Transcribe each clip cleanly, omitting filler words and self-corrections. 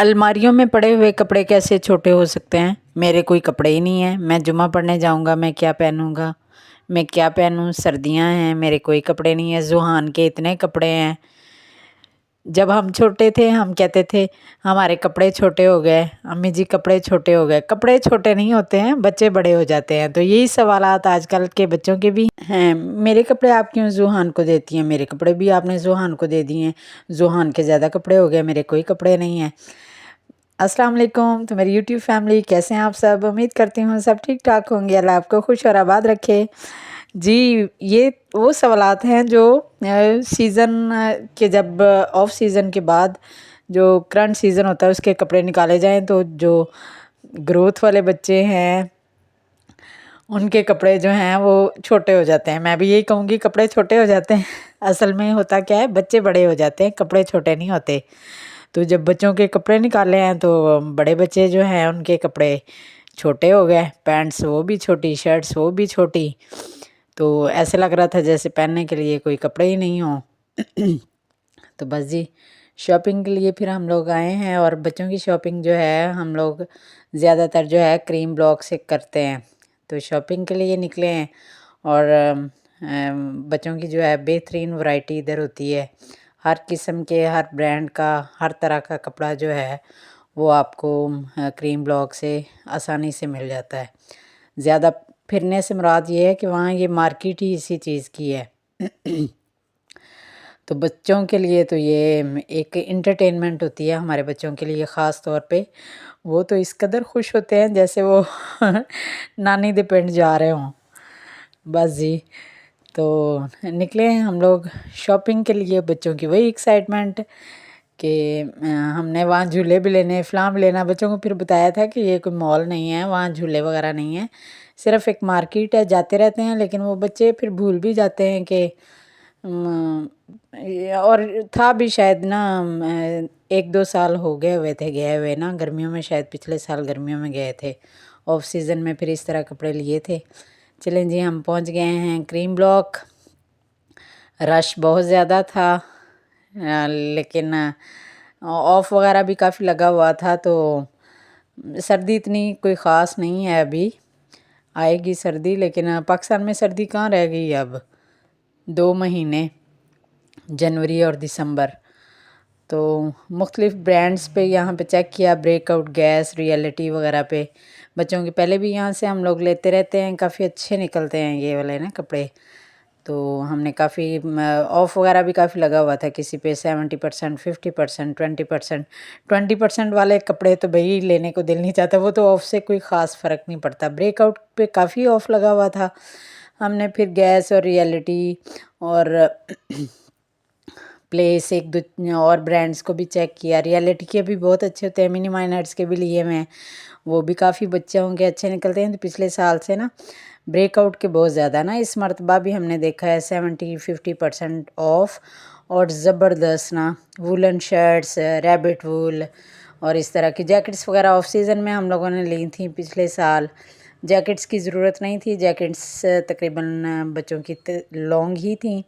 अलमारियों में पड़े हुए कपड़े कैसे छोटे हो सकते हैं। मेरे कोई कपड़े ही नहीं है, मैं जुम्मा पढ़ने जाऊंगा, मैं क्या पहनूंगा, मैं क्या पहनूं। सर्दियां हैं, मेरे कोई कपड़े नहीं है। जुहान के इतने कपड़े हैं। जब हम छोटे थे हम कहते थे हमारे कपड़े छोटे हो गए, अम्मी जी कपड़े छोटे हो गए। कपड़े छोटे नहीं होते हैं, बच्चे बड़े हो जाते हैं। तो यही सवालात आजकल के बच्चों के भी हैं। मेरे कपड़े आप क्यों जुहान को देती हैं, मेरे कपड़े भी आपने जुहान को दे दिए हैं। जुहान के ज़्यादा कपड़े हो गए, मेरे कोई कपड़े नहीं हैं। अस्सलाम वालेकुम, तो मेरी यूट्यूब फैमिली कैसे हैं आप सब। उम्मीद करती हूँ सब ठीक ठाक होंगे। अल्लाह आपको खुश और आबाद रखे जी। ये वो सवालात हैं जो सीज़न के जब ऑफ सीज़न के बाद जो करंट सीज़न होता है उसके कपड़े निकाले जाएं तो जो ग्रोथ वाले बच्चे हैं उनके कपड़े जो हैं वो छोटे हो जाते हैं। मैं भी यही कहूँगी, कपड़े छोटे हो जाते हैं। असल में होता क्या है, बच्चे बड़े हो जाते हैं, कपड़े छोटे नहीं होते। तो जब बच्चों के कपड़े निकाले हैं तो बड़े बच्चे जो हैं उनके कपड़े छोटे हो गए। पैंट्स वो भी छोटी, शर्ट्स वो भी छोटी। तो ऐसे लग रहा था जैसे पहनने के लिए कोई कपड़े ही नहीं हो। तो बस जी, शॉपिंग के लिए फिर हम लोग आए हैं। और बच्चों की शॉपिंग जो है हम लोग ज़्यादातर जो है क्रीम ब्लॉक से करते हैं। तो शॉपिंग के लिए निकले हैं। और बच्चों की जो है बेहतरीन वैरायटी इधर होती है। हर किस्म के, हर ब्रांड का, हर तरह का कपड़ा जो है वो आपको क्रीम ब्लॉक से आसानी से मिल जाता है। ज़्यादा फिरने से मुराद ये है कि वहाँ ये मार्केट ही इसी चीज़ की है। तो बच्चों के लिए तो ये एक इंटरटेनमेंट होती है, हमारे बच्चों के लिए ख़ास तौर पे। वो तो इस कदर खुश होते हैं जैसे वो नानी दे पिंड जा रहे हों। बस जी, तो निकले हैं हम लोग शॉपिंग के लिए। बच्चों की वही एक्साइटमेंट कि हमने वहाँ झूले भी लेने, फ़लाँ भी लेना। बच्चों को फिर बताया था कि ये कोई मॉल नहीं है, वहाँ झूले वगैरह नहीं है, सिर्फ़ एक मार्केट है। जाते रहते हैं लेकिन वो बच्चे फिर भूल भी जाते हैं कि और था भी शायद ना 1-2 साल हो गए हुए थे गए हुए ना, गर्मियों में, शायद पिछले साल गर्मियों में गए थे। ऑफ सीज़न में फिर इस तरह कपड़े लिए थे। चलें जी, हम पहुंच गए हैं क्रीम ब्लॉक। रश बहुत ज़्यादा था लेकिन ऑफ़ वगैरह भी काफ़ी लगा हुआ था। तो सर्दी इतनी कोई ख़ास नहीं है अभी, आएगी सर्दी। लेकिन पाकिस्तान में सर्दी कहाँ रह गई अब, 2 महीने, जनवरी और दिसंबर। तो मुख्तलिफ़ ब्रांड्स पे यहाँ पे चेक किया, ब्रेकआउट, गैस, रियलिटी वगैरह पे। बच्चों के पहले भी यहाँ से हम लोग लेते रहते हैं, काफ़ी अच्छे निकलते हैं ये वाले ना कपड़े। तो हमने काफ़ी ऑफ़ वगैरह भी काफ़ी लगा हुआ था, किसी पे 70%, 50%, 20%। 20% वाले कपड़े तो भाई लेने को दिल नहीं चाहता, वो तो ऑफ़ से कोई ख़ास फ़र्क नहीं पड़ता। ब्रेकआउट पे काफ़ी ऑफ़ लगा हुआ था। हमने फिर गैस और रियलिटी और प्लेस, एक दो और ब्रांड्स को भी चेक किया। रियलिटी के भी बहुत अच्छे होते हैं, मिनी माइनर्स के भी लिए मैं, वो भी काफ़ी बच्चों के अच्छे निकलते हैं। तो पिछले साल से ना ब्रेकआउट के बहुत ज़्यादा ना इस मरतबा भी हमने देखा है 70-50% ऑफ। और ज़बरदस्त ना वूलन शर्ट्स, रैबिट वूल और इस तरह की जैकेट्स वगैरह ऑफ सीज़न में हम लोगों ने ली थी पिछले साल। जैकेट्स की ज़रूरत नहीं थी, जैकेट्स तकरीबन बच्चों की लॉन्ग ही थी,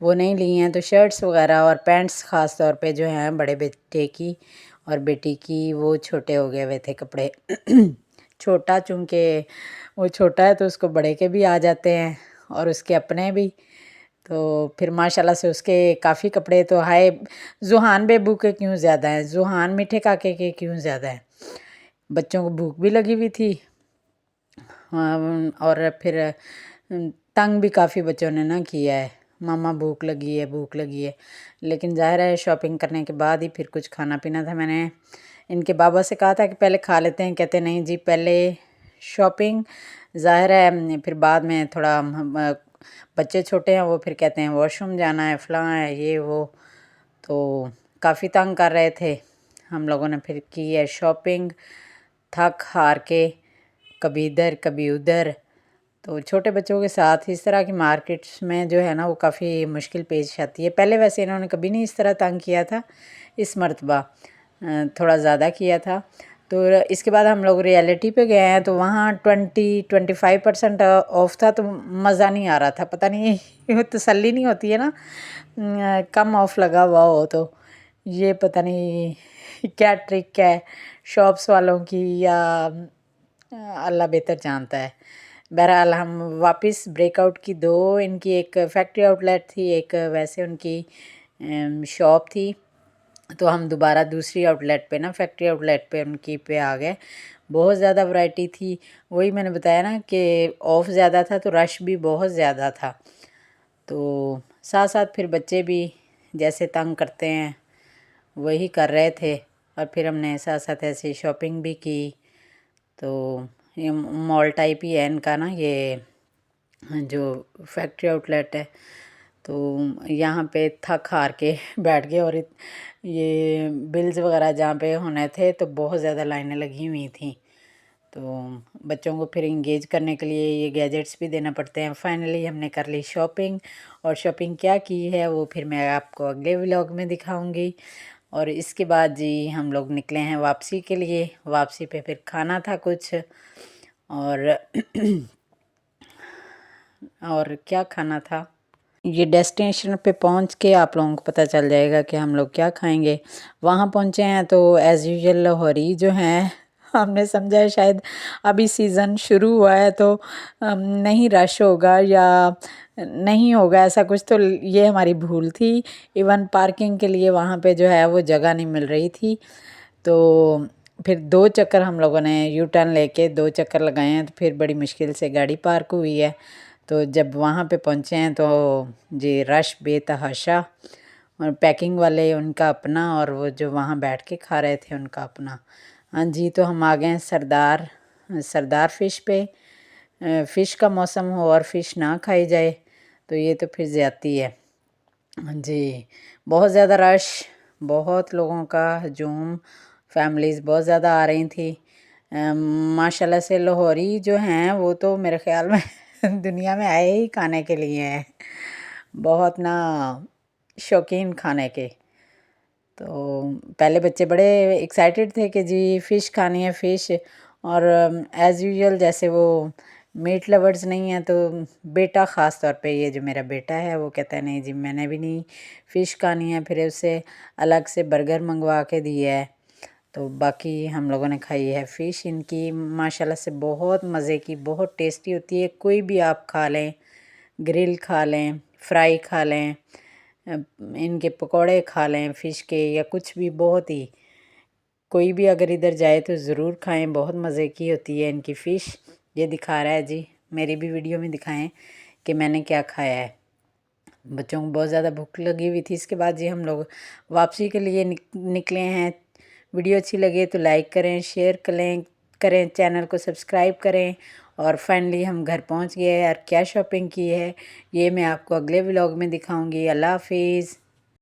वो नहीं ली हैं। तो शर्ट्स वगैरह और पैंट्स ख़ास तौर पे जो हैं बड़े बेटे की और बेटी की, वो छोटे हो गए हुए थे कपड़े। छोटा चूँकि वो छोटा है तो उसको बड़े के भी आ जाते हैं और उसके अपने भी। तो फिर माशाल्लाह से उसके काफ़ी कपड़े तो हाय। जुहान बेबू के क्यों ज़्यादा हैं, जुहान मीठे काके के क्यों ज़्यादा हैं। बच्चों को भूख भी लगी हुई थी। और फिर तंग भी काफ़ी बच्चों ने ना किया है, मामा भूख लगी है, भूख लगी है। लेकिन ज़ाहिर है शॉपिंग करने के बाद ही फिर कुछ खाना पीना था। मैंने इनके बाबा से कहा था कि पहले खा लेते हैं, कहते नहीं जी पहले शॉपिंग। ज़ाहिर है फिर बाद में थोड़ा बच्चे छोटे हैं, वो फिर कहते हैं वॉशरूम जाना है, फ़लाँ है, ये वो। तो काफ़ी तंग कर रहे थे। हम लोगों ने फिर की है शॉपिंग, थक हार के, कभी इधर कभी उधर। तो छोटे बच्चों के साथ इस तरह की मार्केट्स में जो है ना वो काफ़ी मुश्किल पेश आती है। पहले वैसे इन्होंने कभी नहीं इस तरह तंग किया था, इस मरतबा थोड़ा ज़्यादा किया था। तो इसके बाद हम लोग रियलिटी पे गए हैं तो वहाँ 20-25% ऑफ था। तो मज़ा नहीं आ रहा था, पता नहीं ये तसल्ली नहीं होती है ना, कम ऑफ लगा हुआ हो तो ये पता नहीं क्या ट्रिक है शॉप्स वालों की, या अल्लाह बेहतर जानता है। बहरहाल हम वापस ब्रेकआउट की दो, इनकी एक फैक्ट्री आउटलेट थी, एक वैसे उनकी शॉप थी, तो हम दोबारा दूसरी आउटलेट पे ना फैक्ट्री आउटलेट पे उनकी पे आ गए। बहुत ज़्यादा वैरायटी थी, वही मैंने बताया ना कि ऑफ ज़्यादा था तो रश भी बहुत ज़्यादा था। तो साथ साथ फिर बच्चे भी जैसे तंग करते हैं वही कर रहे थे, और फिर हमने साथ साथ ऐसे शॉपिंग भी की। तो ये मॉल टाइप ही है इनका ना, ये जो फैक्ट्री आउटलेट है। तो यहाँ पे थक हार के बैठ गए, और ये बिल्स वगैरह जहाँ पे होने थे तो बहुत ज़्यादा लाइनें लगी हुई थी। तो बच्चों को फिर इंगेज करने के लिए ये गैजेट्स भी देना पड़ते हैं। फाइनली हमने कर ली शॉपिंग, और शॉपिंग क्या की है वो फिर मैं आपको अगले व्लॉग में दिखाऊंगी। और इसके बाद जी हम लोग निकले हैं वापसी के लिए। वापसी पे फिर खाना था कुछ, और और क्या खाना था ये डेस्टिनेशन पे पहुंच के आप लोगों को पता चल जाएगा कि हम लोग क्या खाएंगे। वहाँ पहुँचे हैं तो एज़ यूजुअल लाहौरी जो हैं, हमने समझा है शायद अभी सीज़न शुरू हुआ है तो नहीं रश होगा या नहीं होगा ऐसा कुछ, तो ये हमारी भूल थी। इवन पार्किंग के लिए वहाँ पे जो है वो जगह नहीं मिल रही थी, तो फिर 2 चक्कर हम लोगों ने यू टर्न लेके 2 चक्कर लगाए हैं, तो फिर बड़ी मुश्किल से गाड़ी पार्क हुई है। तो जब वहाँ पे पहुँचे हैं तो जी रश बेतहाशा, और पैकिंग वाले उनका अपना, और वो जो वहाँ बैठ के खा रहे थे उनका अपना। हाँ जी, तो हम आ गए हैं सरदार फ़िश पे। फ़िश का मौसम हो और फ़िश ना खाई जाए तो ये तो फिर ज़्यादती है। हाँ जी, बहुत ज़्यादा रश, बहुत लोगों का हजूम, फैमिलीज़ बहुत ज़्यादा आ रही थी। माशाल्लाह से लाहौरी जो हैं वो तो मेरे ख़्याल में दुनिया में आए ही खाने के लिए हैं, बहुत ना शौकीन खाने के। तो पहले बच्चे बड़े एक्साइटेड थे कि जी फ़िश खानी है फ़िश, और एज़ यूजुअल जैसे वो मीट लवर्स नहीं है, तो बेटा ख़ास तौर पे ये जो मेरा बेटा है वो कहता है नहीं जी मैंने भी नहीं फ़िश खानी है। फिर उसे अलग से बर्गर मंगवा के दिया है, तो बाकी हम लोगों ने खाई है फ़िश। इनकी माशाल्लाह से बहुत मज़े की, बहुत टेस्टी होती है। कोई भी आप खा लें, ग्रिल खा लें, फ्राई खा लें, इनके पकोड़े खा लें फ़िश के, या कुछ भी, बहुत ही कोई भी अगर इधर जाए तो ज़रूर खाएं, बहुत मज़े की होती है इनकी फ़िश। ये दिखा रहा है जी, मेरी भी वीडियो में दिखाएं कि मैंने क्या खाया है। बच्चों को बहुत ज़्यादा भूख लगी हुई थी। इसके बाद जी हम लोग वापसी के लिए निकले हैं। वीडियो अच्छी लगे तो लाइक करें, शेयर करें, चैनल को सब्सक्राइब करें। और फाइनली हम घर पहुंच गए और क्या शॉपिंग की है ये मैं आपको अगले व्लॉग में दिखाऊंगी। अल्लाह हाफिज़।